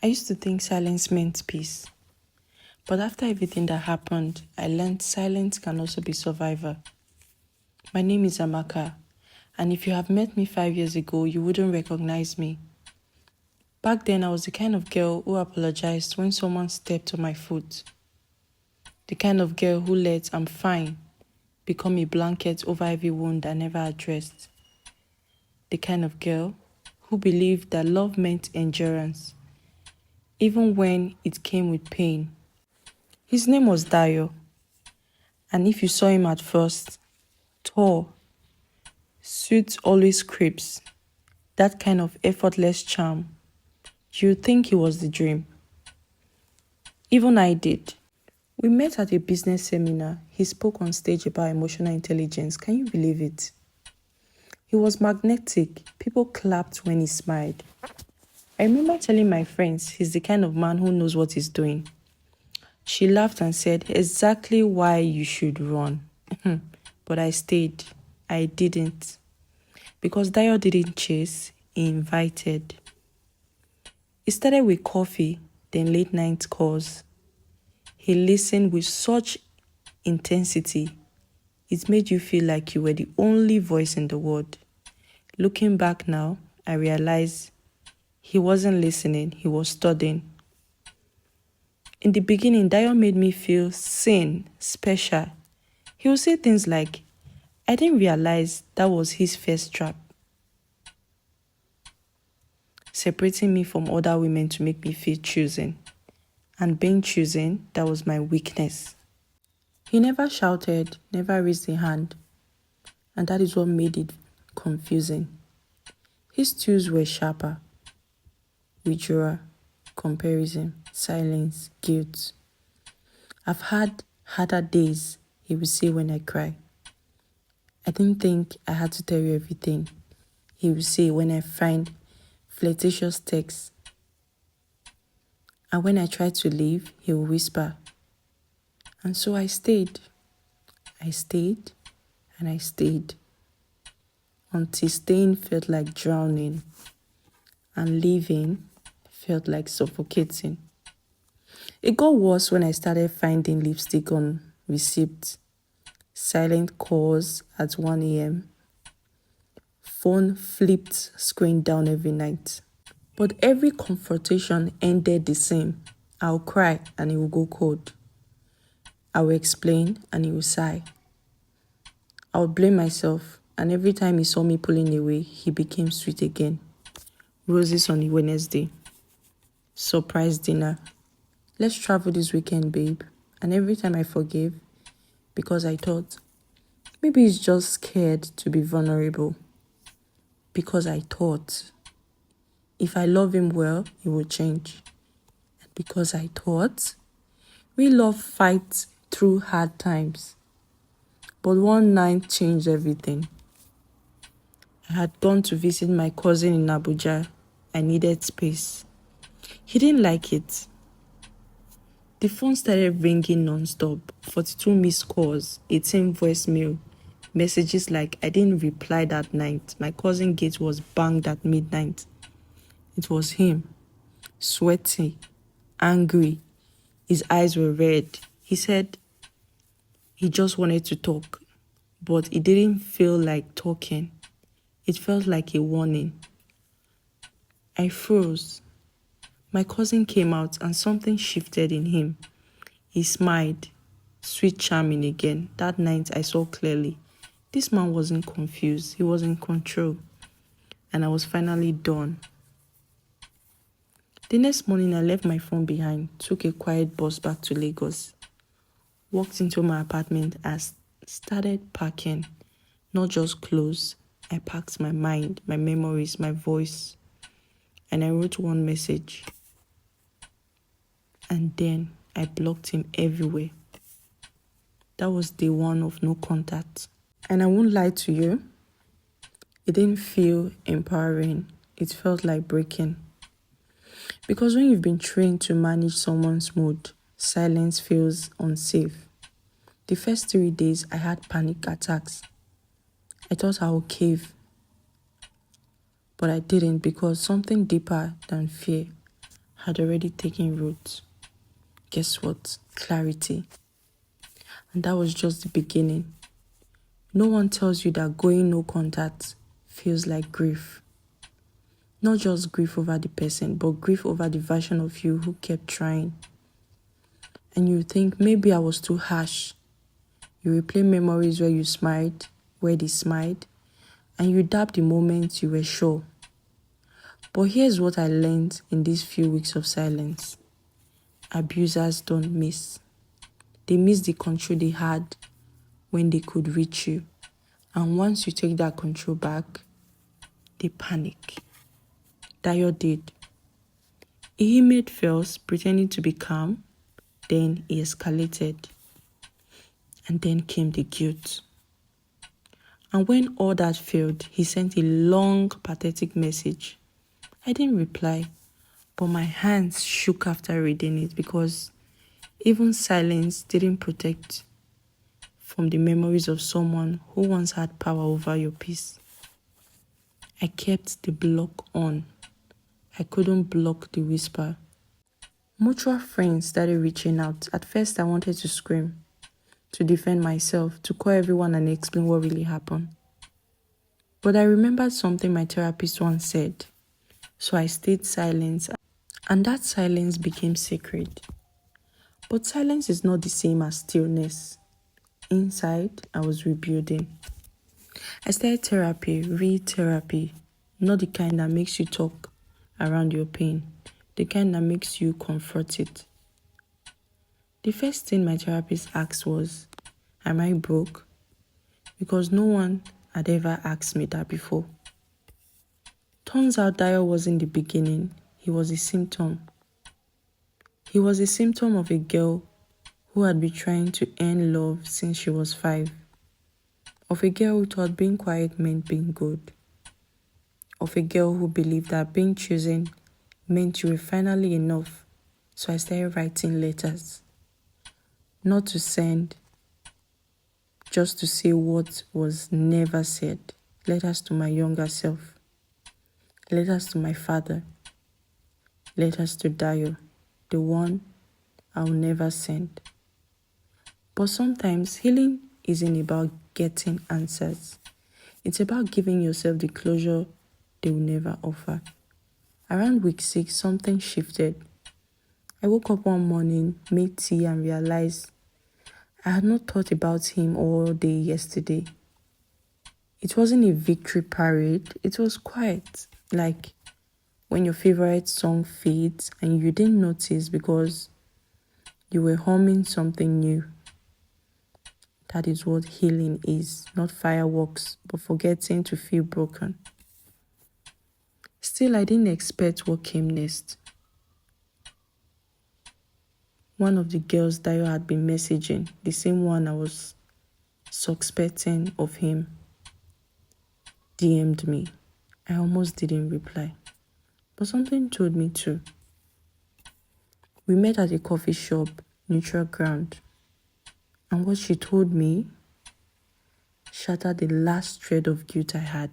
I used to think silence meant peace. But after everything that happened, I learned silence can also be survivor. My name is Amaka, and if you have met me 5 years ago, you wouldn't recognize me. Back then, I was the kind of girl who apologized when someone stepped on my foot. The kind of girl who let "I'm fine" become a blanket over every wound I never addressed. The kind of girl who believed that love meant endurance, even when it came with pain. His name was Dayo, and if you saw him at first, tall, suits always creeps, that kind of effortless charm, you'd think he was the dream. Even I did. We met at a business seminar. He spoke on stage about emotional intelligence. Can you believe it? He was magnetic. People clapped when he smiled. I remember telling my friends he's the kind of man who knows what he's doing. She laughed and said, "Exactly why you should run." But I stayed. I didn't. Because Dayo didn't chase, he invited. It started with coffee, then late night calls. He listened with such intensity. It made you feel like you were the only voice in the world. Looking back now, I realize he wasn't listening, he was studying. In the beginning, Dayo made me feel seen, special. He would say things like, "I didn't realize that was his first trap," separating me from other women to make me feel chosen. And being chosen, that was my weakness. He never shouted, never raised a hand, and that is what made it confusing. His tools were sharper: withdrawal, comparison, silence, guilt. "I've had harder days," he would say when I cry. "I didn't think I had to tell you everything," he would say when I find flirtatious texts. And when I tried to leave, he would whisper. And so I stayed. I stayed and I stayed until staying felt like drowning and leaving felt like suffocating. It got worse when I started finding lipstick on receipt, silent calls at 1 a.m., phone flipped screen down every night. But every confrontation ended the same. I'll cry and he will go cold. I will explain and he will sigh. I would blame myself, and every time he saw me pulling away, he became sweet again. Roses on a Wednesday. Surprise dinner. "Let's travel this weekend, babe." And every time I forgave, because I thought, maybe he's just scared to be vulnerable. Because I thought, if I love him well, he will change. And because I thought, real love fights through hard times. But one night changed everything. I had gone to visit my cousin in Abuja. I needed space. He didn't like it. The phone started ringing non-stop. 42 missed calls, 18 voicemail, messages like I didn't reply that night. My cousin gate was banged at midnight. It was him, sweaty, angry. His eyes were red. He said he just wanted to talk, but it didn't feel like talking. It felt like a warning. I froze. My cousin came out and something shifted in him. He smiled, sweet charming again. That night I saw clearly. This man wasn't confused. He was in control. And I was finally done. The next morning I left my phone behind, took a quiet bus back to Lagos, walked into my apartment and started packing, not just clothes. I packed my mind, my memories, my voice, and I wrote one message. And then I blocked him everywhere. That was day one of no contact. And I won't lie to you, it didn't feel empowering. It felt like breaking. Because when you've been trained to manage someone's mood, silence feels unsafe. The first 3 days, I had panic attacks. I thought I would cave. But I didn't, because something deeper than fear had already taken root. Guess what? Clarity. And that was just the beginning. No one tells you that going no contact feels like grief. Not just grief over the person, but grief over the version of you who kept trying. And you think, maybe I was too harsh. You replay memories where you smiled, where they smiled, and you doubt the moments you were sure. But here's what I learned in these few weeks of silence. Abusers don't miss. They miss the control they had when they could reach you. And once you take that control back, they panic. Dayo did. He made first, pretending to be calm. Then he escalated. And then came the guilt. And when all that failed, he sent a long, pathetic message. I didn't reply, but my hands shook after reading it because even silence didn't protect from the memories of someone who once had power over your peace. I kept the block on. I couldn't block the whisper. Mutual friends started reaching out. At first, I wanted to scream, to defend myself, to call everyone and explain what really happened. But I remembered something my therapist once said, so I stayed silent, and that silence became sacred. But silence is not the same as stillness. Inside, I was rebuilding. I started therapy, real therapy, not the kind that makes you talk around your pain, the kind that makes you confront it. The first thing my therapist asked was, am I broke? Because no one had ever asked me that before. Turns out Dio wasn't the beginning, he was a symptom. He was a symptom of a girl who had been trying to earn love since she was 5. Of a girl who thought being quiet meant being good. Of a girl who believed that being chosen meant you were finally enough. So I started writing letters. Not to send, just to say what was never said. Letters to my younger self. Letters to my father. Letters to Dio, the one I'll never send. But sometimes healing isn't about getting answers. It's about giving yourself the closure they will never offer. Around week 6, something shifted. I woke up one morning, made tea, and realized I had not thought about him all day yesterday. It wasn't a victory parade. It was quiet, like when your favorite song fades and you didn't notice because you were humming something new. That is what healing is, not fireworks, but forgetting to feel broken. Still, I didn't expect what came next. One of the girls Dio had been messaging, the same one I was suspecting of him, DM'd me. I almost didn't reply, but something told me to. We met at a coffee shop, neutral ground, and what she told me shattered the last thread of guilt I had.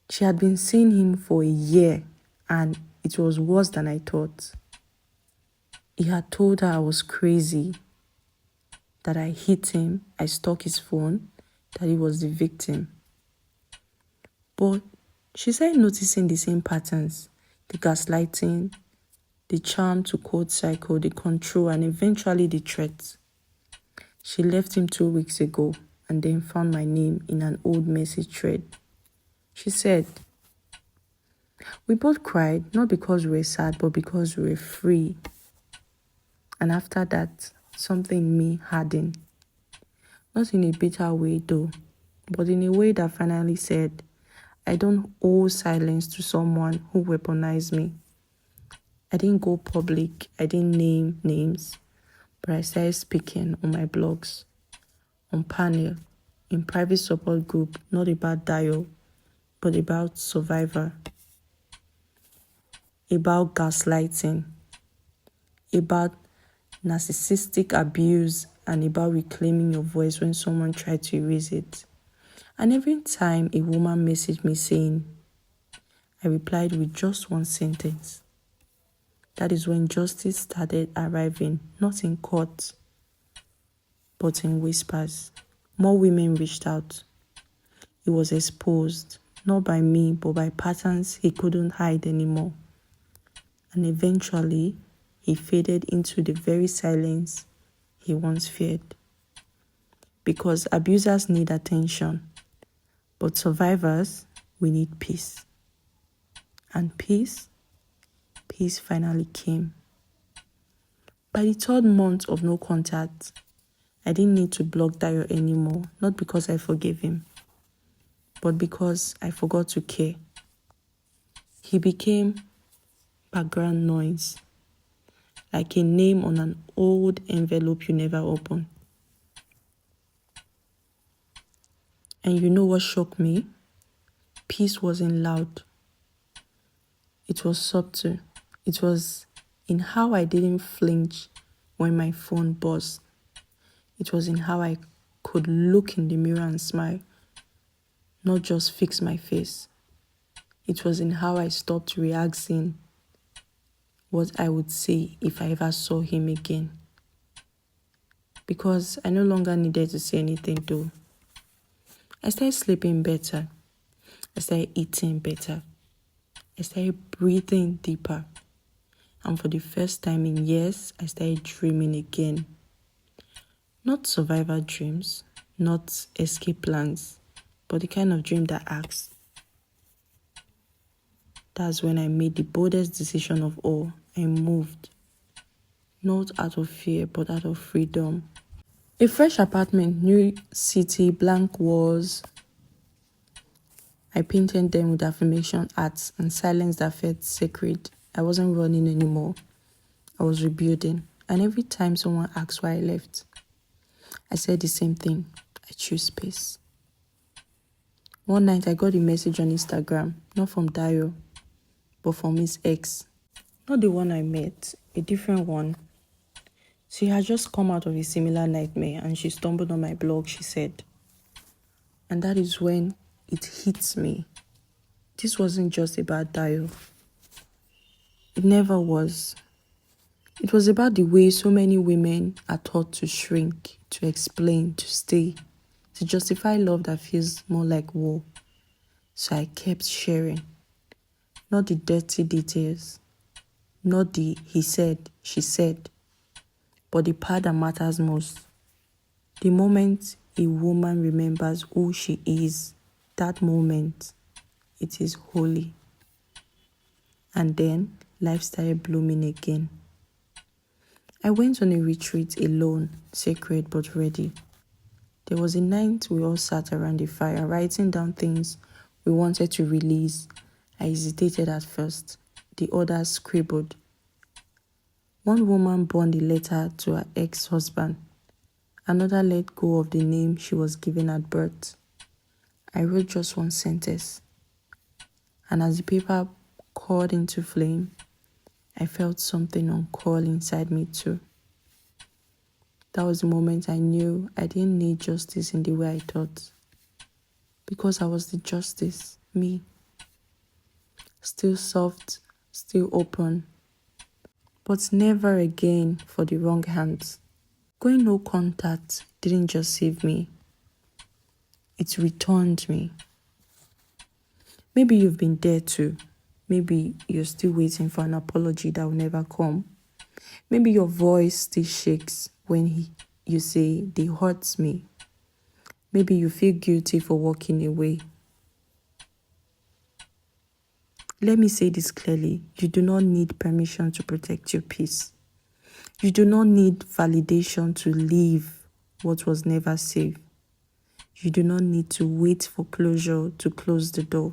She had been seeing him for a year, and it was worse than I thought. He had told her I was crazy, that I hit him, I stalked his phone, that he was the victim. But she started noticing the same patterns, the gaslighting, the charm to code cycle, the control, and eventually the threat. She left him 2 weeks ago and then found my name in an old message thread. She said, we both cried, not because we were sad, but because we were free. And after that, something in me hardened. Not in a bitter way though, but in a way that finally said, I don't owe silence to someone who weaponized me. I didn't go public, I didn't name names, but I started speaking on my blogs, on panel, in private support group, not about Dio, but about survivor, about gaslighting, about narcissistic abuse, and about reclaiming your voice when someone tried to erase it. And every time a woman messaged me saying, I replied with just one sentence, That is when justice started arriving, not in court, but in whispers. More women reached out. He was exposed, not by me, but by patterns he couldn't hide anymore. And eventually, he faded into the very silence he once feared. Because abusers need attention, but survivors, we need peace. And peace finally came. By the 3rd month of no contact, I didn't need to block Dayo anymore, not because I forgave him, but because I forgot to care. He became background noise, like a name on an old envelope you never open. And you know what shocked me? Peace wasn't loud. It was subtle. It was in how I didn't flinch when my phone buzzed. It was in how I could look in the mirror and smile, not just fix my face. It was in how I stopped reacting what I would say if I ever saw him again. Because I no longer needed to say anything though. I started sleeping better. I started eating better. I started breathing deeper. And for the first time in years, I started dreaming again. Not survival dreams, not escape plans, but the kind of dream that asks. That's when I made the boldest decision of all. I moved. Not out of fear, but out of freedom. A fresh apartment, new city, blank walls. I painted them with affirmation arts and silence that felt sacred. I wasn't running anymore. I was rebuilding. And every time someone asked why I left, I said the same thing. I choose space. One night I got a message on Instagram, not from Dayo, but from his ex. Not the one I met, a different one. She had just come out of a similar nightmare and she stumbled on my blog, she said. And that is when it hits me. This wasn't just about Dayo. It never was. It was about the way so many women are taught to shrink, to explain, to stay, to justify love that feels more like war. So I kept sharing. Not the dirty details, not the he said, she said, but the part that matters most. The moment a woman remembers who she is, that moment, it is holy. And then life started blooming again. I went on a retreat alone, sacred but ready. There was a night we all sat around the fire, writing down things we wanted to release. I hesitated at first. The others scribbled. One woman burned a letter to her ex-husband. Another let go of the name she was given at birth. I wrote just one sentence. And as the paper caught into flame, I felt something uncoil inside me too. That was the moment I knew I didn't need justice in the way I thought. Because I was the justice, me. Still soft, still open, but never again for the wrong hands. Going no contact didn't just save me. It returned me. Maybe you've been there too. Maybe you're still waiting for an apology that will never come. Maybe your voice still shakes when you say, they hurt me. Maybe you feel guilty for walking away. Let me say this clearly. You do not need permission to protect your peace. You do not need validation to leave what was never safe. You do not need to wait for closure to close the door.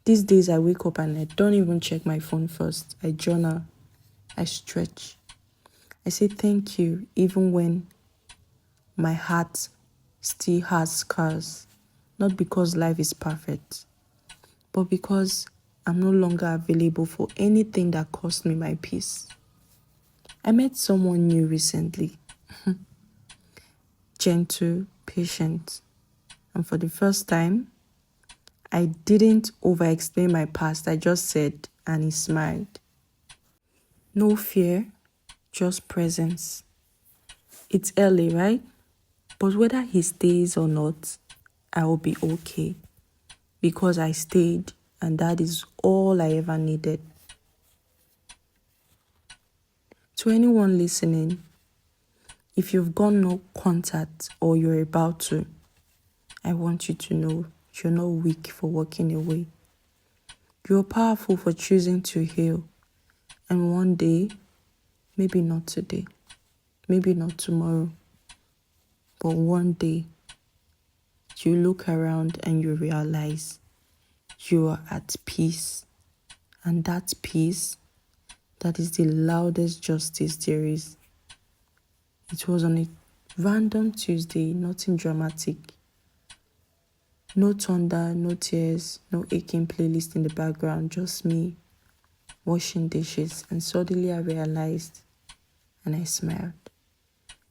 These days I wake up and I don't even check my phone first. I journal. I stretch. I say thank you even when my heart still has scars. Not because life is perfect, but because I'm no longer available for anything that cost me my peace. I met someone new recently. Gentle, patient. And for the first time, I didn't over-explain my past. I just said, and he smiled. No fear, just presence. It's early, right? But whether he stays or not, I will be okay because I stayed, and that is all I ever needed. To anyone listening, if you've got no contact or you're about to, I want you to know you're not weak for walking away. You're powerful for choosing to heal. And one day, maybe not today, maybe not tomorrow, but one day, you look around and you realize you are at peace. And that peace, that is the loudest justice there is. It was on a random Tuesday, nothing dramatic. No thunder, no tears, no aching playlist in the background, just me washing dishes. And suddenly I realized and I smiled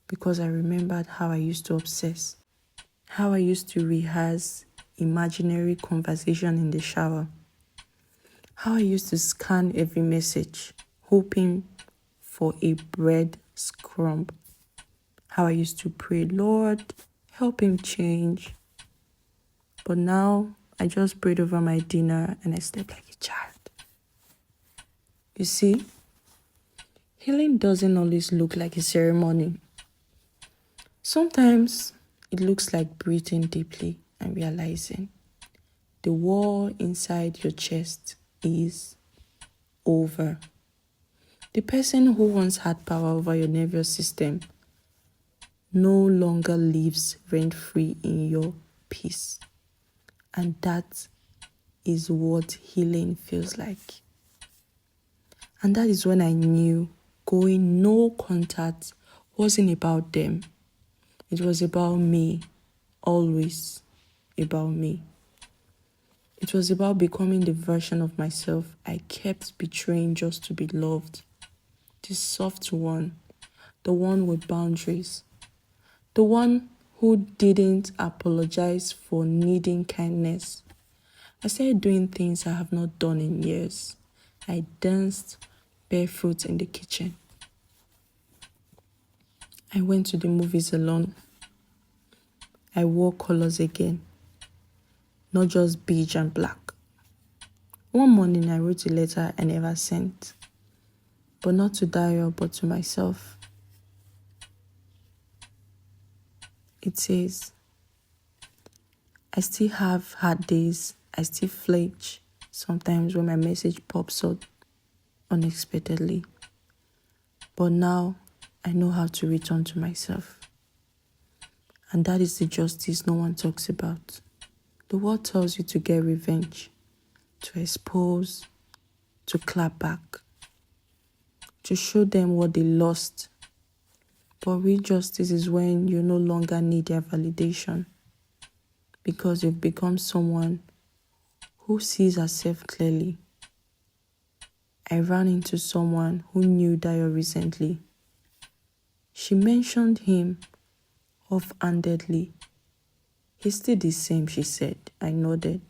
because I remembered how I used to obsess, how I used to rehearse imaginary conversation in the shower, how I used to scan every message, hoping for a bread crumb, how I used to pray, Lord, help him change. But now I just prayed over my dinner and I slept like a child. You see, healing doesn't always look like a ceremony. Sometimes it looks like breathing deeply and realizing the war inside your chest is over. The person who once had power over your nervous system no longer lives rent-free in your peace. And that is what healing feels like. And that is when I knew going no contact wasn't about them. It was about me, always about me. It was about becoming the version of myself I kept betraying just to be loved. The soft one, the one with boundaries, the one who didn't apologize for needing kindness. I started doing things I have not done in years. I danced barefoot in the kitchen. I went to the movies alone. I wore colors again, not just beige and black. One morning I wrote a letter I never sent, but not to Dario, but to myself. It says, I still have hard days. I still flinch sometimes when my message pops up unexpectedly. But now I know how to return to myself. And that is the justice no one talks about. The world tells you to get revenge, to expose, to clap back, to show them what they lost. But real justice is when you no longer need their validation because you've become someone who sees herself clearly. I ran into someone who knew Dio recently. She mentioned him offhandedly. He's still the same, she said. I nodded.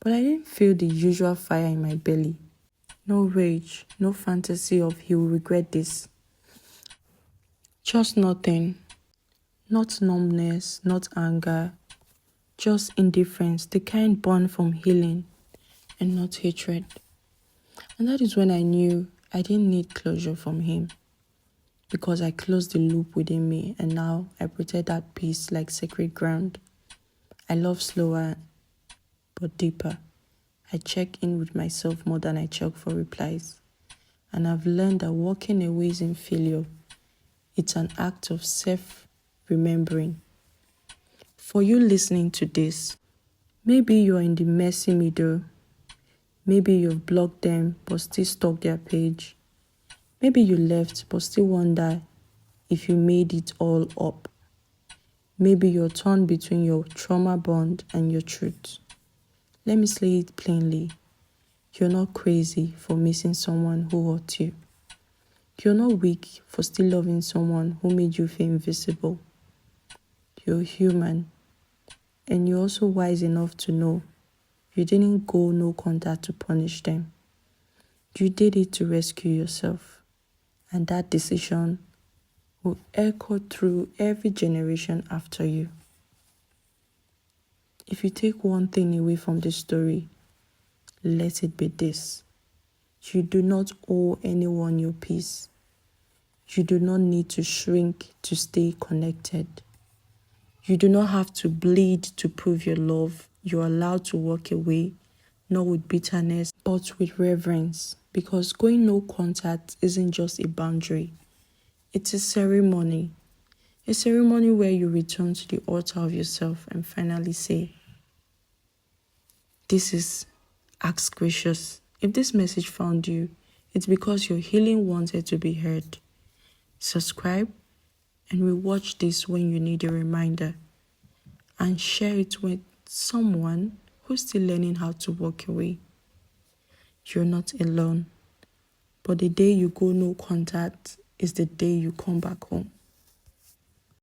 But I didn't feel the usual fire in my belly. No rage, no fantasy of he will regret this. Just nothing. Not numbness, not anger. Just indifference, the kind born from healing and not hatred. And that is when I knew I didn't need closure from him because I closed the loop within me and now I protect that peace like sacred ground. I love slower but deeper. I check in with myself more than I check for replies. And I've learned that walking away isn't failure. It's an act of self-remembering. For you listening to this, maybe you're in the messy middle. Maybe you've blocked them but still stalked their page. Maybe you left but still wonder if you made it all up. Maybe you're torn between your trauma bond and your truth. Let me say it plainly. You're not crazy for missing someone who hurt you. You're not weak for still loving someone who made you feel invisible. You're human. And you're also wise enough to know you didn't go no contact to punish them. You did it to rescue yourself. And that decision will echo through every generation after you. If you take one thing away from this story, let it be this. You do not owe anyone your peace. You do not need to shrink to stay connected. You do not have to bleed to prove your love. You're allowed to walk away, not with bitterness, but with reverence. Because going no contact isn't just a boundary. It's a ceremony. A ceremony where you return to the altar of yourself and finally say, this is Ask Gracious. If this message found you, it's because your healing wanted to be heard. Subscribe and rewatch this when you need a reminder. And share it with someone who's still learning how to walk away. You're not alone. But the day you go no contact is the day you come back home.